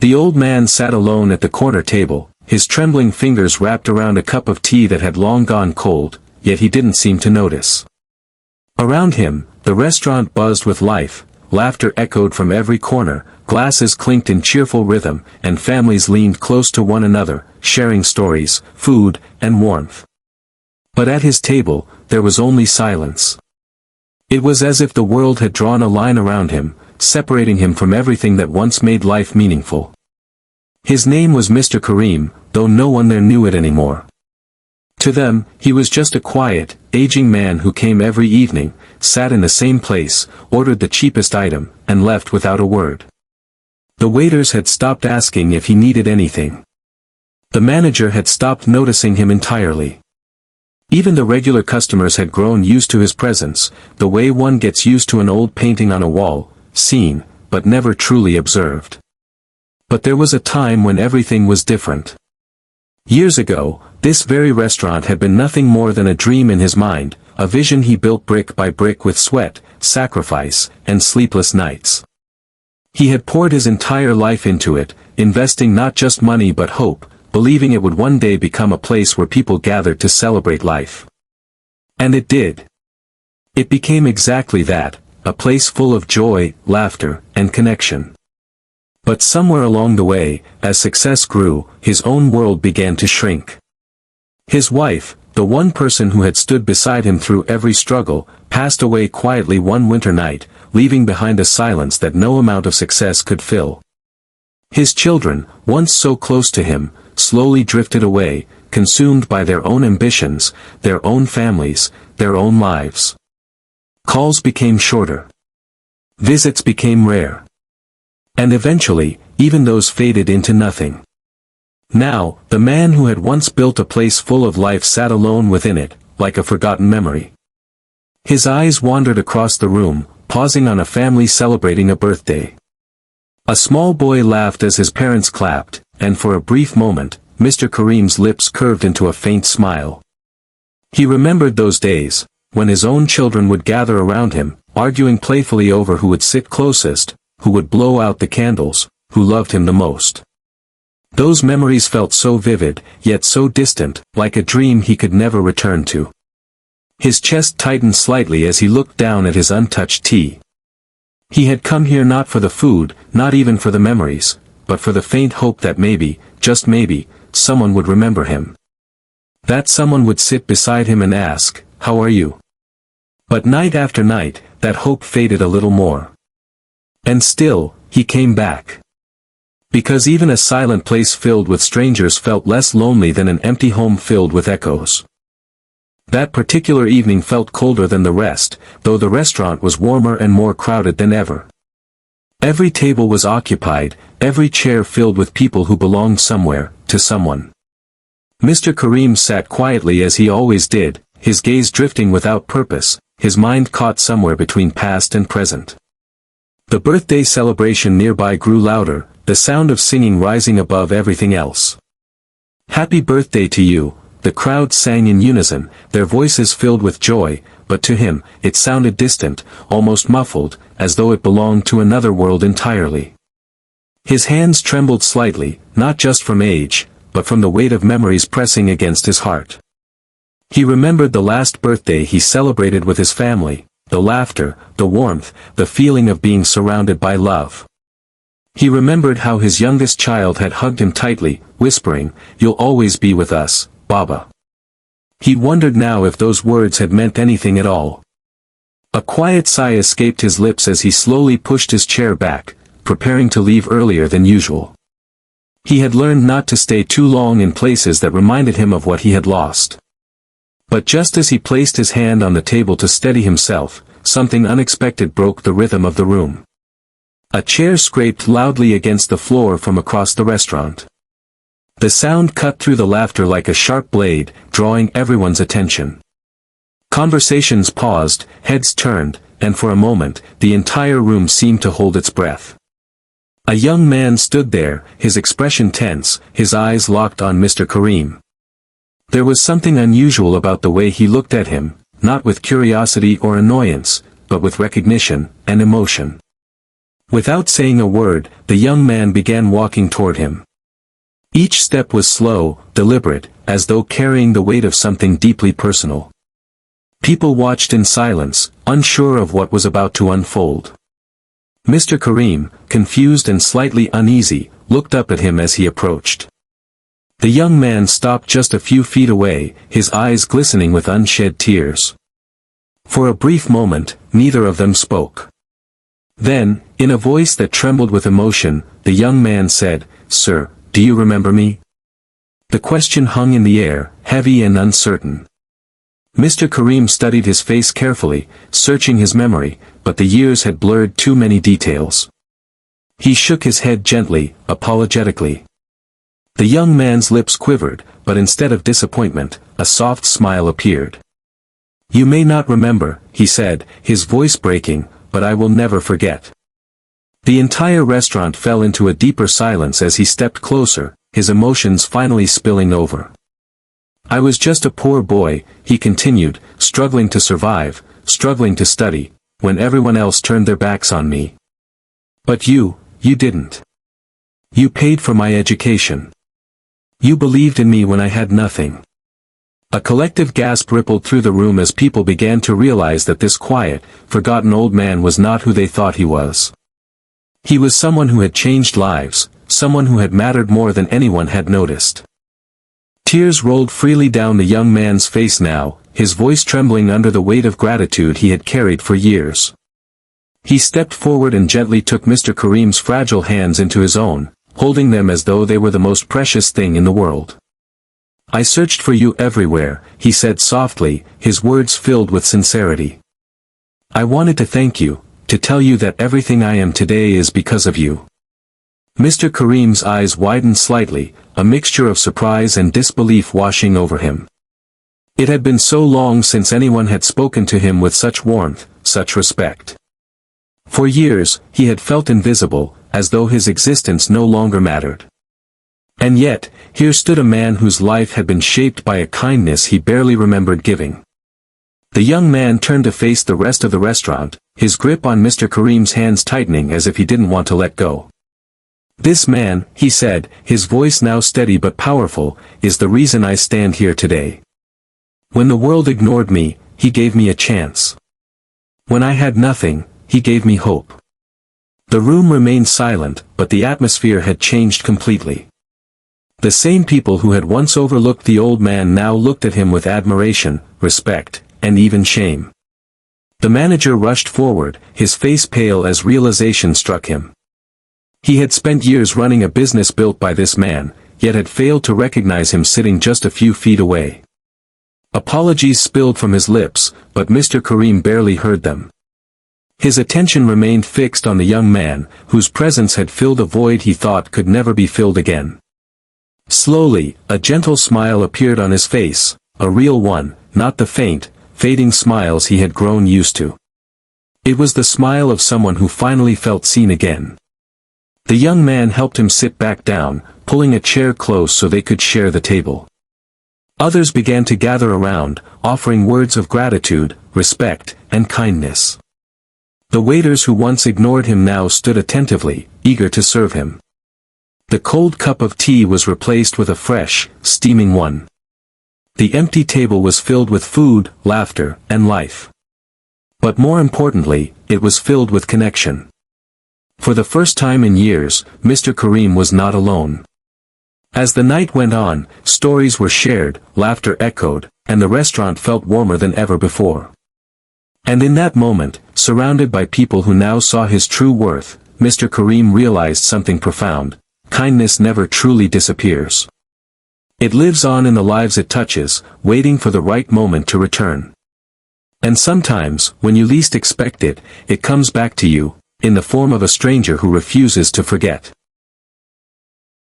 The old man sat alone at the corner table, his trembling fingers wrapped around a cup of tea that had long gone cold, yet he didn't seem to notice. Around him, the restaurant buzzed with life, laughter echoed from every corner, glasses clinked in cheerful rhythm, and families leaned close to one another, sharing stories, food, and warmth. But at his table, there was only silence. It was as if the world had drawn a line around him, separating him from everything that once made life meaningful. His name was Mr. Karim, though no one there knew it anymore. To them, he was just a quiet, aging man who came every evening, sat in the same place, ordered the cheapest item, and left without a word. The waiters had stopped asking if he needed anything. The manager had stopped noticing him entirely. Even the regular customers had grown used to his presence, the way one gets used to an old painting on a wall, seen, but never truly observed. But there was a time when everything was different. Years ago, this very restaurant had been nothing more than a dream in his mind, a vision he built brick by brick with sweat, sacrifice, and sleepless nights. He had poured his entire life into it, investing not just money but hope, believing it would one day become a place where people gathered to celebrate life. And it did. It became exactly that, a place full of joy, laughter, and connection. But somewhere along the way, as success grew, his own world began to shrink. His wife, the one person who had stood beside him through every struggle, passed away quietly one winter night, leaving behind a silence that no amount of success could fill. His children, once so close to him, slowly drifted away, consumed by their own ambitions, their own families, their own lives. Calls became shorter. Visits became rare. And eventually, even those faded into nothing. Now, the man who had once built a place full of life sat alone within it, like a forgotten memory. His eyes wandered across the room, pausing on a family celebrating a birthday. A small boy laughed as his parents clapped, and for a brief moment, Mr. Karim's lips curved into a faint smile. He remembered those days, when his own children would gather around him, arguing playfully over who would sit closest, who would blow out the candles, who loved him the most. Those memories felt so vivid, yet so distant, like a dream he could never return to. His chest tightened slightly as he looked down at his untouched tea. He had come here not for the food, not even for the memories, but for the faint hope that maybe, just maybe, someone would remember him. That someone would sit beside him and ask, "How are you?" But night after night, that hope faded a little more. And still, he came back. Because even a silent place filled with strangers felt less lonely than an empty home filled with echoes. That particular evening felt colder than the rest, though the restaurant was warmer and more crowded than ever. Every table was occupied, every chair filled with people who belonged somewhere, to someone. Mr. Karim sat quietly as he always did, his gaze drifting without purpose, his mind caught somewhere between past and present. The birthday celebration nearby grew louder, the sound of singing rising above everything else. "Happy birthday to you," the crowd sang in unison, their voices filled with joy, but to him, it sounded distant, almost muffled, as though it belonged to another world entirely. His hands trembled slightly, not just from age, but from the weight of memories pressing against his heart. He remembered the last birthday he celebrated with his family, the laughter, the warmth, the feeling of being surrounded by love. He remembered how his youngest child had hugged him tightly, whispering, "You'll always be with us, Baba." He wondered now if those words had meant anything at all. A quiet sigh escaped his lips as he slowly pushed his chair back, preparing to leave earlier than usual. He had learned not to stay too long in places that reminded him of what he had lost. But just as he placed his hand on the table to steady himself, something unexpected broke the rhythm of the room. A chair scraped loudly against the floor from across the restaurant. The sound cut through the laughter like a sharp blade, drawing everyone's attention. Conversations paused, heads turned, and for a moment, the entire room seemed to hold its breath. A young man stood there, his expression tense, his eyes locked on Mr. Karim. There was something unusual about the way he looked at him, not with curiosity or annoyance, but with recognition and emotion. Without saying a word, the young man began walking toward him. Each step was slow, deliberate, as though carrying the weight of something deeply personal. People watched in silence, unsure of what was about to unfold. Mr. Karim, confused and slightly uneasy, looked up at him as he approached. The young man stopped just a few feet away, his eyes glistening with unshed tears. For a brief moment, neither of them spoke. Then, in a voice that trembled with emotion, the young man said, "Sir, do you remember me?" The question hung in the air, heavy and uncertain. Mr. Karim studied his face carefully, searching his memory, but the years had blurred too many details. He shook his head gently, apologetically. The young man's lips quivered, but instead of disappointment, a soft smile appeared. "You may not remember," he said, his voice breaking, "but I will never forget." The entire restaurant fell into a deeper silence as he stepped closer, his emotions finally spilling over. "I was just a poor boy," he continued, "struggling to survive, struggling to study, when everyone else turned their backs on me. But you didn't. You paid for my education. You believed in me when I had nothing." A collective gasp rippled through the room as people began to realize that this quiet, forgotten old man was not who they thought he was. He was someone who had changed lives, someone who had mattered more than anyone had noticed. Tears rolled freely down the young man's face now, his voice trembling under the weight of gratitude he had carried for years. He stepped forward and gently took Mr. Karim's fragile hands into his own, holding them as though they were the most precious thing in the world. "I searched for you everywhere," he said softly, his words filled with sincerity. "I wanted to thank you, to tell you that everything I am today is because of you." Mr. Karim's eyes widened slightly, a mixture of surprise and disbelief washing over him. It had been so long since anyone had spoken to him with such warmth, such respect. For years, he had felt invisible, as though his existence no longer mattered. And yet, here stood a man whose life had been shaped by a kindness he barely remembered giving. The young man turned to face the rest of the restaurant, his grip on Mr. Karim's hands tightening as if he didn't want to let go. "This man," he said, his voice now steady but powerful, "is the reason I stand here today. When the world ignored me, he gave me a chance. When I had nothing, he gave me hope." The room remained silent, but the atmosphere had changed completely. The same people who had once overlooked the old man now looked at him with admiration, respect, and even shame. The manager rushed forward, his face pale as realization struck him. He had spent years running a business built by this man, yet had failed to recognize him sitting just a few feet away. Apologies spilled from his lips, but Mr. Karim barely heard them. His attention remained fixed on the young man, whose presence had filled a void he thought could never be filled again. Slowly, a gentle smile appeared on his face, a real one, not the faint, fading smiles he had grown used to. It was the smile of someone who finally felt seen again. The young man helped him sit back down, pulling a chair close so they could share the table. Others began to gather around, offering words of gratitude, respect, and kindness. The waiters who once ignored him now stood attentively, eager to serve him. The cold cup of tea was replaced with a fresh, steaming one. The empty table was filled with food, laughter, and life. But more importantly, it was filled with connection. For the first time in years, Mr. Karim was not alone. As the night went on, stories were shared, laughter echoed, and the restaurant felt warmer than ever before. And in that moment, surrounded by people who now saw his true worth, Mr. Karim realized something profound: kindness never truly disappears. It lives on in the lives it touches, waiting for the right moment to return. And sometimes, when you least expect it, it comes back to you, in the form of a stranger who refuses to forget.